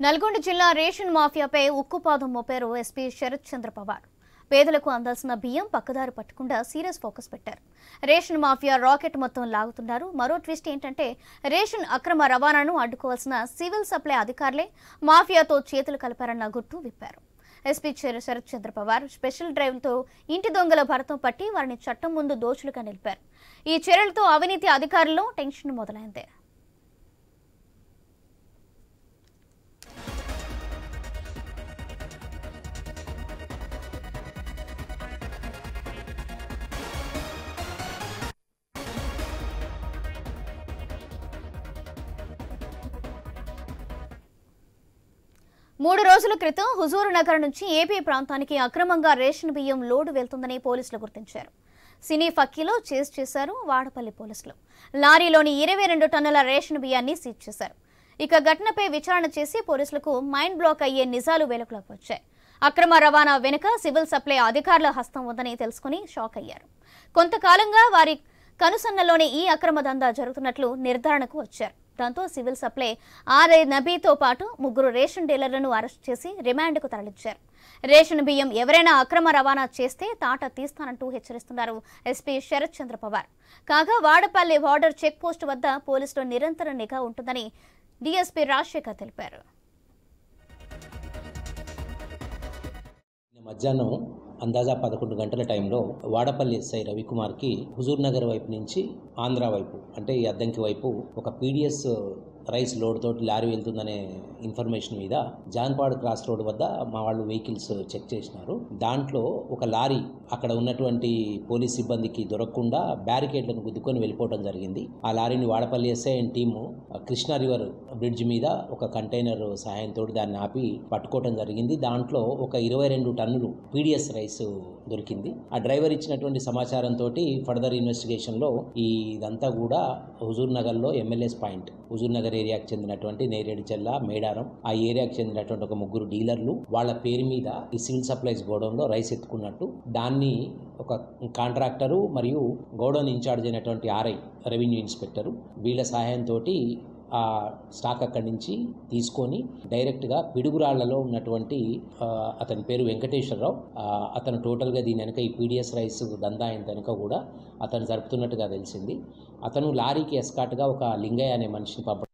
నల్గొండ జిల్లా రేషన్ మాఫియాపై ఉక్కుపాదం మోపారు ఎస్పీ శరత్ చంద్ర పవార్. పేదలకు అందాల్సిన బియ్యం పక్కదారి పట్టకుండా సీరియస్ ఫోకస్ పెట్టారు. రేషన్ మాఫియా రాకెట్ మొత్తం లాగుతున్నారు. మరో ట్విస్ట్ ఏంటంటే రేషన్ అక్రమ రవాణాను అడ్డుకోవాల్సిన సివిల్ సప్లై అధికారులే మాఫియాతో చేతులు కలిపారన్న గుట్టు విప్పారు. ఎస్పీ శరత్ చంద్ర పవార్ స్పెషల్ డ్రైవ్తో ఇంటి దొంగల భరతం పట్టి వారిని చట్టం ముందు దోషులుగా నిలిపారు. ఈ చర్యలతో అవినీతి అధికారుల్లో టెన్షన్ మొదలైంది. మూడు రోజుల క్రితం హుజూర్ నగర్ నుంచి ఏపీ ప్రాంతానికి అక్రమంగా రేషన్ బియ్యం లోడు వెళ్తుందని పోలీసులు గుర్తించారు. సినీ ఫక్కీలో చేజ్ చేశారు వాడపల్లి పోలీసులు. లారీలోని 22 టన్నుల రేషన్ బియ్యాన్ని సీజ్ చేశారు. ఇక ఘటనపై విచారణ చేసి పోలీసులకు మైండ్ బ్లాక్ అయ్యే నిజాలు వెలుగులోకి వచ్చాయి. అక్రమ రవాణా వెనుక సివిల్ సప్లై అధికారుల హస్తం ఉందని తెలుసుకుని షాక్ అయ్యారు. కొంతకాలంగా వారి కనుసన్నలోనే ఈ అక్రమ దందా జరుగుతున్నట్లు నిర్ధారణకు వచ్చారు. దాంతో సివిల్ సప్లై ఆర్ఐ నబీతో పాటు 3 రేషన్ డీలర్లను అరెస్ట్ చేసి రిమాండ్కు తరలించారు. రేషన్ బియ్యం ఎవరైనా అక్రమ రవాణా చేస్తే తాట తీస్తానంటూ హెచ్చరిస్తున్నారు ఎస్పీ శరత్ చంద్ర పవార్. కాగా వాడపల్లి బార్డర్ చెక్ పోస్ట్ వద్ద పోలీసులు నిరంతర నిఘా ఉంటుందని డీఎస్పీ రాజశేఖర్ తెలిపారు. మధ్యాహ్నం అందాజా 11 గంటల టైంలో వాడపల్లి ఎస్ఐ రవికుమార్కి హుజూర్ నగర్ వైపు నుంచి ఆంధ్ర వైపు అంటే ఈ అద్దంకి వైపు ఒక పీడిఎస్ రైస్ లోడ్ తోటి లారీ వెళ్తుందనే ఇన్ఫర్మేషన్ మీద జాన్పాడ్ క్రాస్ రోడ్ వద్ద మా వాళ్ళు వెహికల్స్ చెక్ చేసినారు. దాంట్లో ఒక లారీ అక్కడ ఉన్నటువంటి పోలీస్ సిబ్బందికి దొరకకుండా బ్యారికేడ్లను గుద్దుకొని వెళ్ళిపోవడం జరిగింది. ఆ లారీని Vadapalli SI and team Krishna river bridge మీద ఒక కంటైనర్ సహాయంతో దాన్ని ఆపి పట్టుకోవడం జరిగింది. దాంట్లో ఒక 22 టన్నులు పీడిఎస్ రైస్ దొరికింది. ఆ డ్రైవర్ ఇచ్చినటువంటి సమాచారంతో ఫర్దర్ ఇన్వెస్టిగేషన్లో ఇదంతా కూడా హుజూర్ నగర్లో ఎమ్మెల్యేస్ పాయింట్ హుజూర్ నగర్ ఏరియాకి చెందినటువంటి నేరేడుచెల్ల మేడారం ఆ ఏరియాకి చెందినటువంటి ఒక 3 డీలర్లు వాళ్ళ పేరు మీద ఈ సివిల్ సప్లైస్ గోడౌన్లో రైస్ ఎత్తుకున్నట్టు దాన్ని ఒక కాంట్రాక్టరు మరియు గోడౌన్ ఇన్ఛార్జ్ అయినటువంటి ఆర్ఐ రెవెన్యూ ఇన్స్పెక్టరు వీళ్ళ సహాయంతో ఆ స్టాక్ అక్కడి నుంచి తీసుకొని డైరెక్ట్గా పిడుగురాళ్లలో ఉన్నటువంటి అతని పేరు వెంకటేశ్వరరావు, అతను టోటల్గా దీని వెనక ఈ పీడిఎస్ రైస్ దందా అయిన వెనక కూడా అతను జరుపుతున్నట్టుగా తెలిసింది. అతను లారీకి ఎస్కాట్గా ఒక లింగయ్య అనే మనిషిని పంపడం